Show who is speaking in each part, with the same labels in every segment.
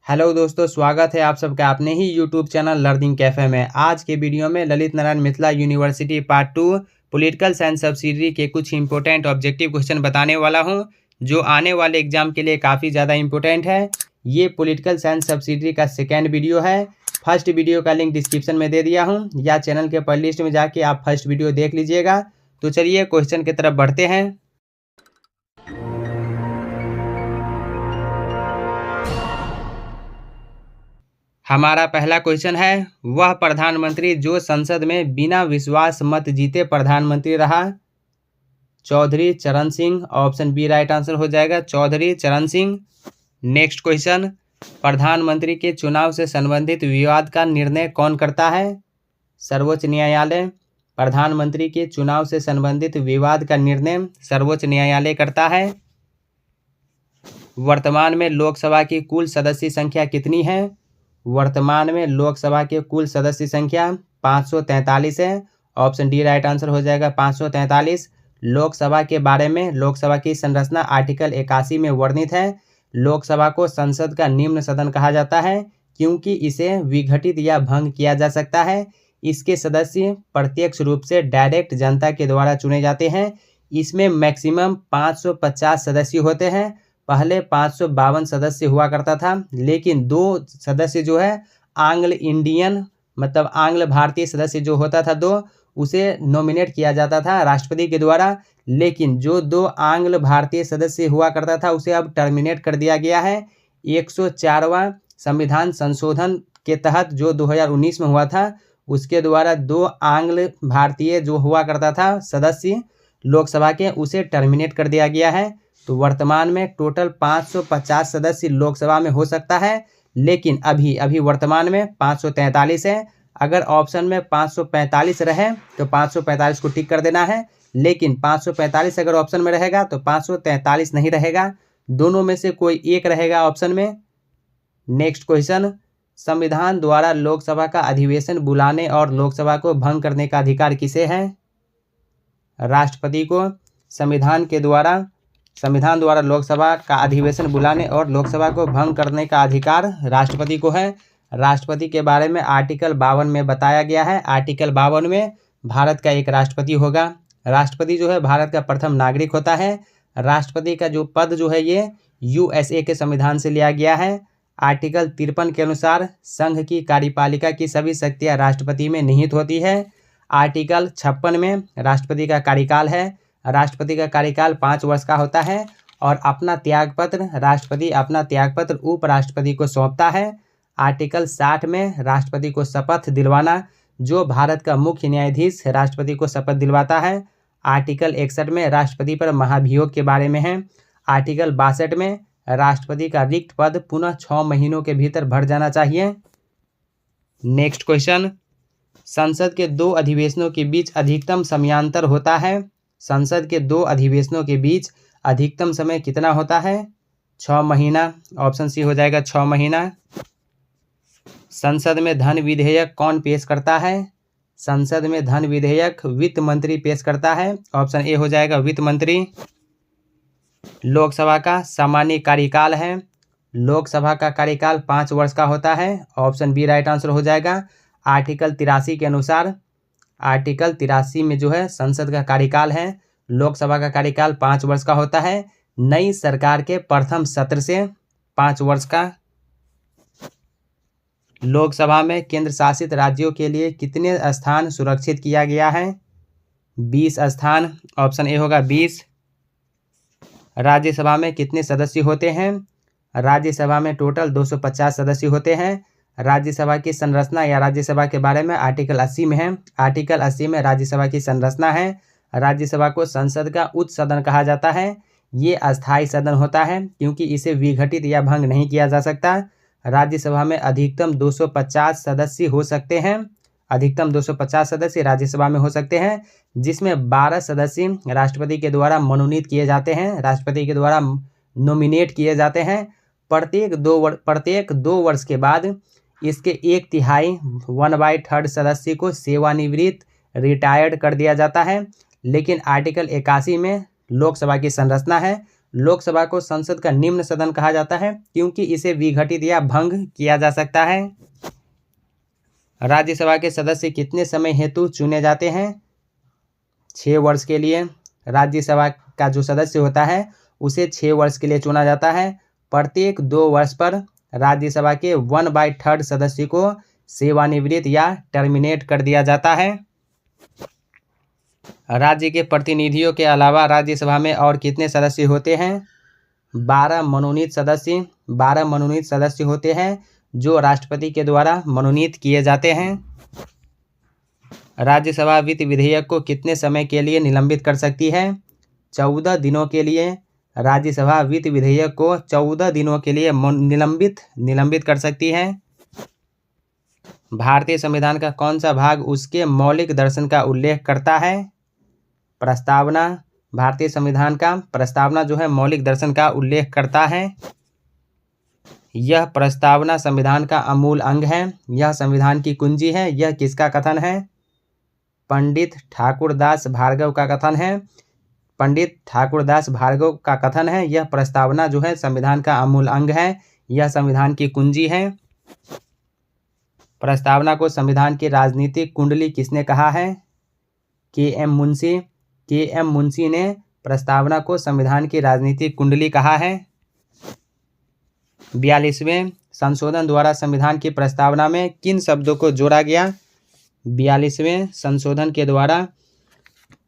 Speaker 1: Hello दोस्तों, स्वागत है आप सबका अपने ही यूट्यूब चैनल लर्निंग कैफे में। आज के वीडियो में Lalit Narayan Mithila university part 2 political science subsidiary के कुछ इंपॉर्टेंट ऑब्जेक्टिव क्वेश्चन बताने वाला हूं, जो आने वाले एग्जाम के लिए काफ़ी ज़्यादा इंपॉर्टेंट है। ये पॉलिटिकल साइंस सब्सिडियरी का सेकेंड वीडियो है। फर्स्ट वीडियो का लिंक डिस्क्रिप्शन में दे दिया हूँ, या चैनल के प्ले लिस्ट में जाके आप फर्स्ट वीडियो देख लीजिएगा। तो चलिए क्वेश्चन की तरफ बढ़ते हैं। हमारा पहला क्वेश्चन है, वह प्रधानमंत्री जो संसद में बिना विश्वास मत जीते प्रधानमंत्री रहा। Chaudhary Charan Singh, option B right answer हो जाएगा, चौधरी चरण सिंह। नेक्स्ट क्वेश्चन, प्रधानमंत्री के चुनाव से संबंधित विवाद का निर्णय कौन करता है। सर्वोच्च न्यायालय। प्रधानमंत्री के चुनाव से संबंधित विवाद का निर्णय सर्वोच्च न्यायालय करता है। वर्तमान में लोकसभा की कुल सदस्य संख्या कितनी है। वर्तमान में लोकसभा के कुल सदस्य संख्या 543 है, ऑप्शन डी राइट आंसर हो जाएगा, 543। लोकसभा के बारे में, लोकसभा की संरचना आर्टिकल 81 में वर्णित है। लोकसभा को संसद का निम्न सदन कहा जाता है, क्योंकि इसे विघटित या भंग किया जा सकता है। इसके सदस्य प्रत्यक्ष रूप से डायरेक्ट जनता के द्वारा चुने जाते हैं। इसमें मैक्सिमम 550 सदस्य होते हैं। पहले 552 सदस्य हुआ करता था, लेकिन 2 सदस्य जो है आंग्ल इंडियन मतलब आंग्ल भारतीय सदस्य जो होता था 2, उसे नॉमिनेट किया जाता था राष्ट्रपति के द्वारा। लेकिन जो 2 आंग्ल भारतीय सदस्य हुआ करता था उसे अब टर्मिनेट कर दिया गया है। 104वां संविधान संशोधन के तहत जो 2019 में हुआ था, उसके द्वारा 2 आंग्ल भारतीय जो हुआ करता था सदस्य लोकसभा के, उसे टर्मिनेट कर दिया गया है। तो वर्तमान में टोटल 550 सदस्य लोकसभा में हो सकता है, लेकिन अभी वर्तमान में 543 है। अगर ऑप्शन में 545 रहे तो 545 को टिक कर देना है, लेकिन 545 अगर ऑप्शन में रहेगा तो 543 नहीं रहेगा, दोनों में से कोई एक रहेगा ऑप्शन में। नेक्स्ट क्वेश्चन, संविधान द्वारा लोकसभा का अधिवेशन बुलाने और लोकसभा को भंग करने का अधिकार किसे है। राष्ट्रपति को। संविधान द्वारा लोकसभा का अधिवेशन बुलाने और लोकसभा को भंग करने का अधिकार राष्ट्रपति को है। राष्ट्रपति के बारे में आर्टिकल 52 में बताया गया है। आर्टिकल 52 में भारत का एक राष्ट्रपति होगा। राष्ट्रपति जो है भारत का प्रथम नागरिक होता है। राष्ट्रपति का जो पद जो है ये USA के संविधान से लिया गया है। आर्टिकल 53 के अनुसार संघ की कार्यपालिका की सभी शक्तियाँ राष्ट्रपति में निहित होती है। आर्टिकल 56 में राष्ट्रपति का कार्यकाल है। राष्ट्रपति का कार्यकाल 5 वर्ष का होता है, और अपना त्यागपत्र राष्ट्रपति अपना त्यागपत्र उपराष्ट्रपति को सौंपता है। आर्टिकल 60 में राष्ट्रपति को शपथ दिलवाना, जो भारत का मुख्य न्यायाधीश राष्ट्रपति को शपथ दिलवाता है। आर्टिकल 61 में राष्ट्रपति पर महाभियोग के बारे में है। आर्टिकल 62 में राष्ट्रपति का रिक्त पद पुनः 6 महीनों के भीतर भर जाना चाहिए। नेक्स्ट क्वेश्चन, संसद के 2 अधिवेशनों के बीच अधिकतम समयांतर होता है। संसद के 2 अधिवेशनों के बीच अधिकतम समय कितना होता है। 6 महीना, ऑप्शन सी हो जाएगा, 6 महीना। संसद में धन विधेयक कौन पेश करता है। संसद में धन विधेयक वित्त मंत्री पेश करता है, ऑप्शन ए हो जाएगा, वित्त मंत्री। लोकसभा का सामान्य कार्यकाल है। लोकसभा का कार्यकाल 5 वर्ष का होता है, ऑप्शन बी राइट आंसर हो जाएगा। आर्टिकल 83 के अनुसार, आर्टिकल 83 में जो है संसद का कार्यकाल है, लोकसभा का कार्यकाल 5 वर्ष का होता है। नई सरकार के प्रथम सत्र से 5 वर्ष का। लोकसभा में केंद्र शासित राज्यों के लिए कितने स्थान सुरक्षित किया गया है। 20 स्थान, ऑप्शन ए होगा 20। राज्यसभा में कितने सदस्य होते हैं। राज्यसभा में टोटल 250 सदस्य होते हैं। राज्यसभा की संरचना या राज्यसभा के बारे में आर्टिकल 80 में है। आर्टिकल 80 में राज्यसभा की संरचना है। राज्यसभा को संसद का उच्च सदन कहा जाता है। ये अस्थायी सदन होता है, क्योंकि इसे विघटित या भंग नहीं किया जा सकता। राज्यसभा में अधिकतम 250 सदस्य हो सकते हैं। अधिकतम 250 सदस्य राज्यसभा में हो सकते हैं, जिसमें 12 सदस्य राष्ट्रपति के द्वारा मनोनीत किए जाते हैं, राष्ट्रपति के द्वारा नॉमिनेट किए जाते हैं। प्रत्येक 2 वर्ष के बाद इसके 1/3 1/3 सदस्य को सेवानिवृत्त रिटायर्ड कर दिया जाता है। लेकिन आर्टिकल 81 में लोकसभा की संरचना है। लोकसभा को संसद का निम्न सदन कहा जाता है क्योंकि इसे विघटित या भंग किया जा सकता है। राज्यसभा के सदस्य कितने समय हेतु चुने जाते हैं? 6 वर्ष के लिए। राज्यसभा का जो सदस्य होता है उसे 6 वर्ष के लिए चुना जाता है। प्रत्येक 2 वर्ष पर राज्यसभा के 1/3 सदस्य को सेवानिवृत्त या टर्मिनेट कर दिया जाता है। राज्य के प्रतिनिधियों के अलावा राज्यसभा में और कितने सदस्य होते हैं? 12 मनोनीत सदस्य होते हैं जो राष्ट्रपति के द्वारा मनोनीत किए जाते हैं। राज्यसभा वित्त विधेयक को कितने समय के लिए निलंबित कर सकती है? 14 दिनों के लिए। राज्यसभा वित्त विधेयक को 14 दिनों के लिए निलंबित कर सकती है। भारतीय संविधान का कौन सा भाग उसके मौलिक दर्शन का उल्लेख करता है? प्रस्तावना। भारतीय संविधान का प्रस्तावना जो है मौलिक दर्शन का उल्लेख करता है। यह प्रस्तावना संविधान का अमूल अंग है। यह संविधान की कुंजी है। यह किसका कथन है? पंडित ठाकुरदास भार्गव का कथन है। पंडित ठाकुरदास भार्गव का कथन है। यह प्रस्तावना जो है संविधान का अमूल अंग है। यह संविधान की कुंजी है। प्रस्तावना को संविधान की राजनीतिक कुंडली किसने कहा है? के.एम. मुंशी। के.एम. मुंशी ने प्रस्तावना को संविधान की राजनीतिक कुंडली कहा है। 42वें संशोधन द्वारा संविधान की प्रस्तावना में किन शब्दों को जोड़ा गया? 42वें संशोधन के द्वारा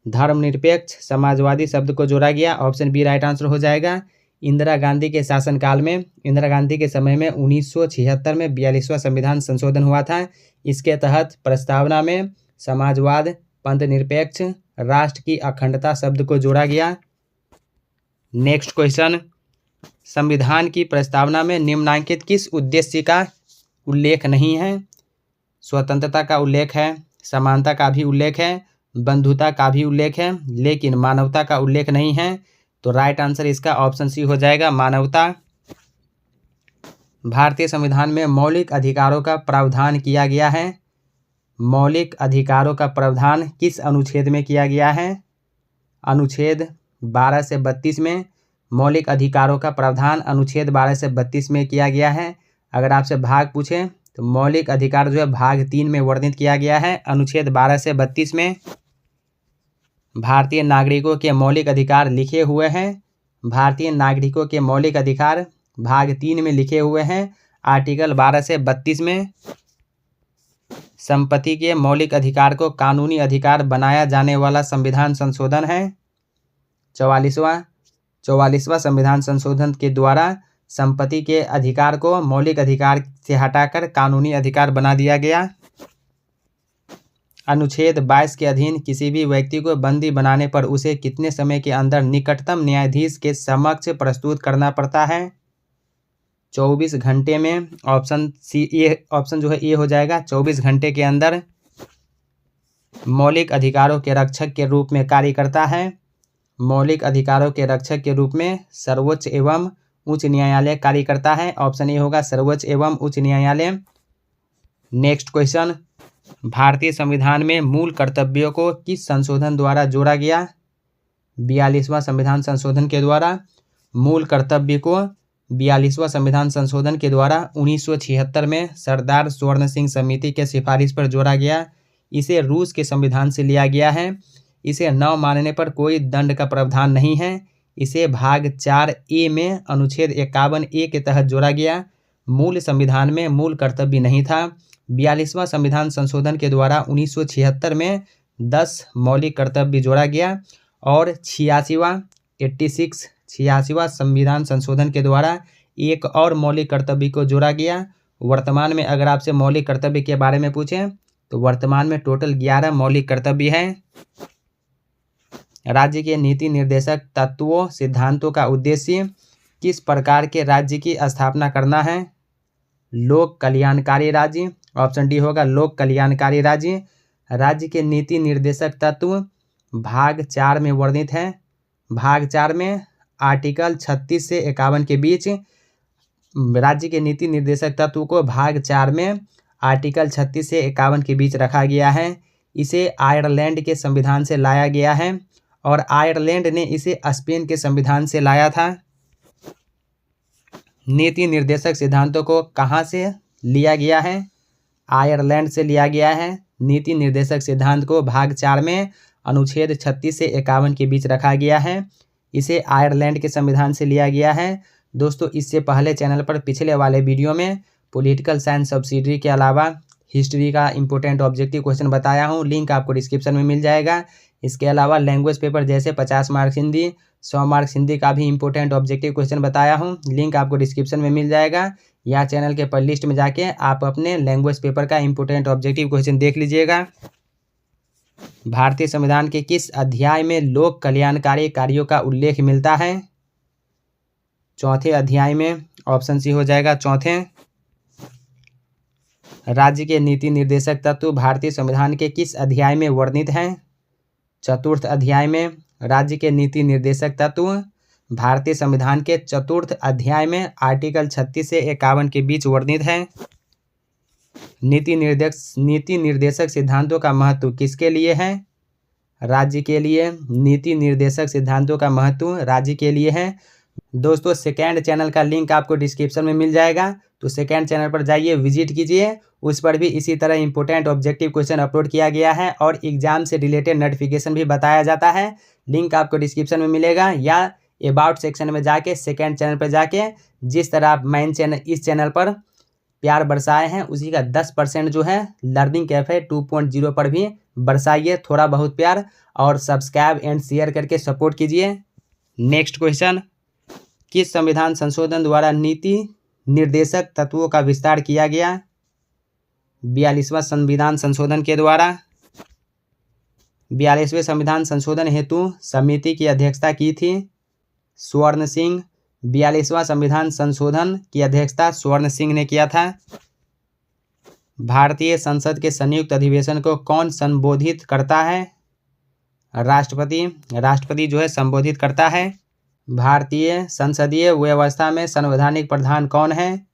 Speaker 1: धर्मनिरपेक्ष समाजवादी शब्द को जोड़ा गया। ऑप्शन बी राइट आंसर हो जाएगा। इंदिरा गांधी के शासनकाल में, इंदिरा गांधी के समय में 1976 में 42वां संविधान संशोधन हुआ था। इसके तहत प्रस्तावना में समाजवाद, पंथनिरपेक्ष, राष्ट्र की अखंडता शब्द को जोड़ा गया। नेक्स्ट क्वेश्चन, संविधान की प्रस्तावना में निम्नलिखित किस उद्देश्य का उल्लेख नहीं है? स्वतंत्रता का उल्लेख है, समानता का भी उल्लेख है, बंधुता का भी उल्लेख है, लेकिन मानवता का उल्लेख नहीं है। तो राइट आंसर इसका ऑप्शन सी हो जाएगा, मानवता। भारतीय संविधान में मौलिक अधिकारों का प्रावधान किया गया है। मौलिक अधिकारों का प्रावधान किस अनुच्छेद में किया गया है? अनुच्छेद 12 से 32 में मौलिक अधिकारों का प्रावधान अनुच्छेद 12 से 32 में किया गया है। अगर आपसे भाग पूछें तो मौलिक अधिकार जो है भाग 3 में वर्णित किया गया है, अनुच्छेद 12 से 32 में। भारतीय नागरिकों के मौलिक अधिकार लिखे हुए हैं। भारतीय नागरिकों के मौलिक अधिकार भाग 3 में लिखे हुए हैं, आर्टिकल 12 से 32 में। संपत्ति के मौलिक अधिकार को कानूनी अधिकार बनाया जाने वाला संविधान संशोधन है 44वां संविधान संशोधन के द्वारा संपत्ति के अधिकार को मौलिक अधिकार से हटाकर कानूनी अधिकार बना दिया गया। अनुच्छेद 22 के अधीन किसी भी व्यक्ति को बंदी बनाने पर उसे कितने समय के अंदर निकटतम न्यायाधीश के समक्ष प्रस्तुत करना पड़ता है? 24 घंटे में। ऑप्शन सी, ये ऑप्शन जो है ये हो जाएगा 24 घंटे के अंदर। मौलिक अधिकारों के रक्षक के रूप में कार्य करता है। मौलिक अधिकारों के रक्षक के रूप में सर्वोच्च एवं उच्च न्यायालय कार्य करता है। ऑप्शन ए होगा सर्वोच्च एवं उच्च न्यायालय। नेक्स्ट क्वेश्चन, भारतीय संविधान में मूल कर्तव्यों को किस संशोधन द्वारा जोड़ा गया? 42वां संविधान संशोधन के द्वारा मूल कर्तव्य को 42वां संविधान संशोधन के द्वारा 1976 में सरदार स्वर्ण सिंह समिति के सिफारिश पर जोड़ा गया। इसे रूस के संविधान से लिया गया है। इसे न मानने पर कोई दंड का प्रावधान नहीं है। इसे भाग 4A में अनुच्छेद 51A के तहत जोड़ा गया। मूल संविधान में मूल कर्तव्य नहीं था। 42वां संविधान संशोधन के द्वारा 1976 में 10 मौलिक कर्तव्य जोड़ा गया और 86वां संविधान संशोधन के द्वारा एक और मौलिक कर्तव्य को जोड़ा गया। वर्तमान में अगर आपसे मौलिक कर्तव्य के बारे में पूछें तो वर्तमान में टोटल 11 मौलिक कर्तव्य हैं। राज्य के नीति निर्देशक तत्वों सिद्धांतों का उद्देश्य किस प्रकार के राज्य की स्थापना करना है? लोक कल्याणकारी राज्य। ऑप्शन डी होगा लोक कल्याणकारी राज्य। राज्य के नीति निर्देशक तत्व भाग 4 में वर्णित है। भाग 4 में आर्टिकल 36 से 51 के बीच राज्य के नीति निर्देशक तत्व को भाग 4 में आर्टिकल 36 से 51 के बीच रखा गया है। इसे आयरलैंड के संविधान से लाया गया है और आयरलैंड ने इसे स्पेन के संविधान से लाया था। नीति निर्देशक सिद्धांतों को कहाँ से लिया गया है? आयरलैंड से लिया गया है। नीति निर्देशक सिद्धांत को भाग 4 में अनुच्छेद 36 से 51 के बीच रखा गया है। इसे आयरलैंड के संविधान से लिया गया है। दोस्तों, इससे पहले चैनल पर पिछले वाले वीडियो में पॉलिटिकल साइंस सब्सिडरी के अलावा हिस्ट्री का इंपॉर्टेंट ऑब्जेक्टिव क्वेश्चन बताया हूँ, लिंक आपको डिस्क्रिप्शन में मिल जाएगा। इसके अलावा लैंग्वेज पेपर जैसे 50 मार्क्स हिंदी, 100 मार्क्स हिंदी का भी इंपॉर्टेंट ऑब्जेक्टिव क्वेश्चन बताया हूँ, लिंक आपको डिस्क्रिप्शन में मिल जाएगा। या चैनल के प्लेलिस्ट में जाके आप अपने लैंग्वेज पेपर का इंपॉर्टेंट ऑब्जेक्टिव क्वेश्चन देख लीजिएगा। भारतीय संविधान के किस अध्याय में लोक कल्याणकारी कार्यों का उल्लेख मिलता है? चौथे अध्याय में। ऑप्शन सी हो जाएगा चौथे। राज्य के नीति निर्देशक तत्व भारतीय संविधान के किस अध्याय में वर्णित हैं? चतुर्थ अध्याय में। राज्य के नीति निर्देशक तत्व भारतीय संविधान के चतुर्थ अध्याय में आर्टिकल 36 से 51 के बीच वर्णित है। नीति निर्देशक सिद्धांतों का महत्व किसके लिए है? राज्य के लिए। नीति निर्देशक सिद्धांतों का महत्व राज्य के लिए है। दोस्तों, सेकेंड चैनल का लिंक आपको डिस्क्रिप्शन में मिल जाएगा, तो सेकेंड चैनल पर जाइए, विजिट कीजिए। उस पर भी इसी तरह इंपॉर्टेंट ऑब्जेक्टिव क्वेश्चन अपलोड किया गया है और एग्जाम से रिलेटेड नोटिफिकेशन भी बताया जाता है। लिंक आपको डिस्क्रिप्शन में मिलेगा या अबाउट सेक्शन में जाके सेकेंड चैनल पर जाके जिस तरह आप मेन चैनल इस चैनल पर प्यार बरसाए हैं उसी का 10% जो है लर्निंग कैफे 2.0 पर भी बरसाइए थोड़ा बहुत प्यार, और सब्सक्राइब एंड शेयर करके सपोर्ट कीजिए। नेक्स्ट क्वेश्चन, किस संविधान संशोधन द्वारा नीति निर्देशक तत्वों का विस्तार किया गया? 42वां संविधान संशोधन के द्वारा। 42वें संविधान संशोधन हेतु समिति की अध्यक्षता की थी स्वर्ण सिंह। 42वां संविधान संशोधन की अध्यक्षता स्वर्ण सिंह ने किया था। भारतीय संसद के संयुक्त अधिवेशन को कौन संबोधित करता है? राष्ट्रपति। राष्ट्रपति जो है संबोधित करता है। भारतीय संसदीय व्यवस्था में संवैधानिक प्रधान कौन है?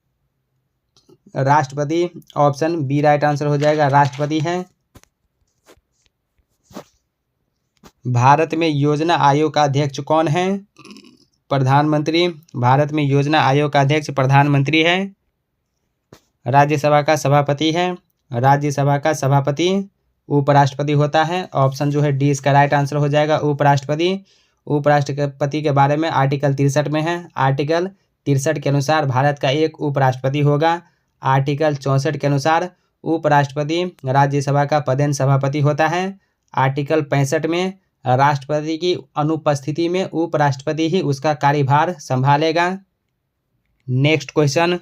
Speaker 1: राष्ट्रपति। ऑप्शन बी राइट आंसर हो जाएगा, राष्ट्रपति है। भारत में योजना आयोग का अध्यक्ष कौन है? प्रधानमंत्री। भारत में योजना आयोग का अध्यक्ष प्रधानमंत्री है। राज्यसभा का सभापति है। राज्यसभा का सभापति उपराष्ट्रपति होता है। ऑप्शन जो है डी इसका राइट आंसर हो जाएगा, उपराष्ट्रपति। उपराष्ट्रपति के बारे में आर्टिकल 63 में है। आर्टिकल 63 के अनुसार भारत का एक उपराष्ट्रपति होगा। आर्टिकल 64 के अनुसार उपराष्ट्रपति राज्यसभा का पदेन सभापति होता है। आर्टिकल 65 में राष्ट्रपति की अनुपस्थिति में उपराष्ट्रपति ही उसका कार्यभार संभालेगा। नेक्स्ट क्वेश्चन,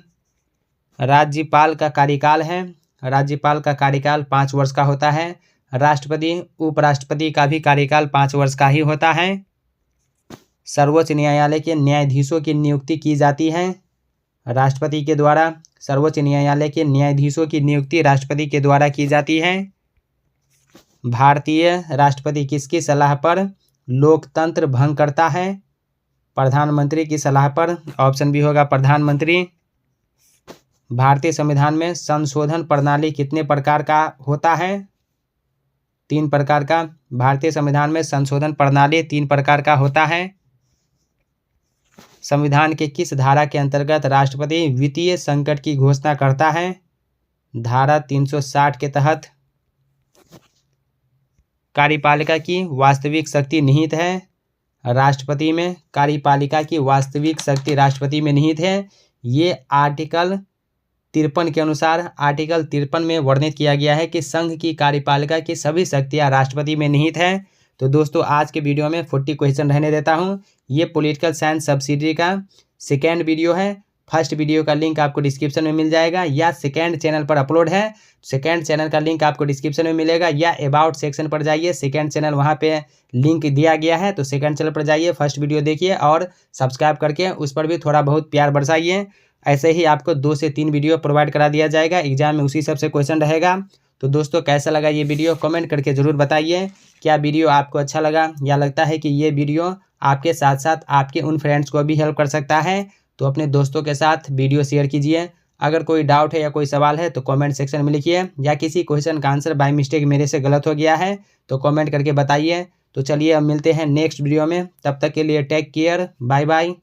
Speaker 1: राज्यपाल का कार्यकाल है। राज्यपाल का कार्यकाल 5 वर्ष का होता है। राष्ट्रपति उपराष्ट्रपति का भी कार्यकाल 5 वर्ष का ही होता है। सर्वोच्च न्यायालय के न्यायाधीशों की नियुक्ति की जाती है राष्ट्रपति के द्वारा। सर्वोच्च न्यायालय के न्यायाधीशों की नियुक्ति राष्ट्रपति के द्वारा की जाती है। भारतीय राष्ट्रपति किसकी सलाह पर लोकतंत्र भंग करता है? प्रधानमंत्री की सलाह पर। ऑप्शन बी होगा प्रधानमंत्री। भारतीय संविधान में संशोधन प्रणाली कितने प्रकार का होता है? 3 प्रकार का। भारतीय संविधान में संशोधन प्रणाली 3 प्रकार का होता है। संविधान के किस धारा के अंतर्गत राष्ट्रपति वित्तीय संकट की घोषणा करता है? धारा 360 के तहत। कार्यपालिका की वास्तविक शक्ति निहित है राष्ट्रपति में। कार्यपालिका की वास्तविक शक्ति राष्ट्रपति में निहित है। ये आर्टिकल 53 के अनुसार आर्टिकल 53 में वर्णित किया गया है कि संघ की कार्यपालिका की सभी शक्तियां राष्ट्रपति में निहित है। तो दोस्तों, आज के वीडियो में 40 क्वेश्चन रहने देता हूं। ये पॉलिटिकल साइंस सब्सिडरी का सेकेंड वीडियो है। फर्स्ट वीडियो का लिंक आपको डिस्क्रिप्शन में मिल जाएगा या सेकेंड चैनल पर अपलोड है। सेकेंड चैनल का लिंक आपको डिस्क्रिप्शन में मिलेगा या अबाउट सेक्शन पर जाइए, सेकेंड चैनल वहाँ पे लिंक दिया गया है। तो सेकेंड चैनल पर जाइए, फर्स्ट वीडियो देखिए और सब्सक्राइब करके उस पर भी थोड़ा बहुत प्यार बरसाइए। ऐसे ही आपको 2 से 3 वीडियो प्रोवाइड करा दिया जाएगा। एग्जाम में उसी सबसे क्वेश्चन रहेगा। तो दोस्तों, कैसा लगा ये वीडियो कमेंट करके ज़रूर बताइए। क्या वीडियो आपको अच्छा लगा या लगता है कि ये वीडियो आपके साथ साथ आपके उन फ्रेंड्स को भी हेल्प कर सकता है? तो अपने दोस्तों के साथ वीडियो शेयर कीजिए। अगर कोई डाउट है या कोई सवाल है तो कमेंट सेक्शन में लिखिए, या किसी क्वेश्चन का आंसर बाय मिस्टेक मेरे से गलत हो गया है तो कमेंट करके बताइए। तो चलिए अब मिलते हैं नेक्स्ट वीडियो में, तब तक के लिए टेक केयर, बाय बाय।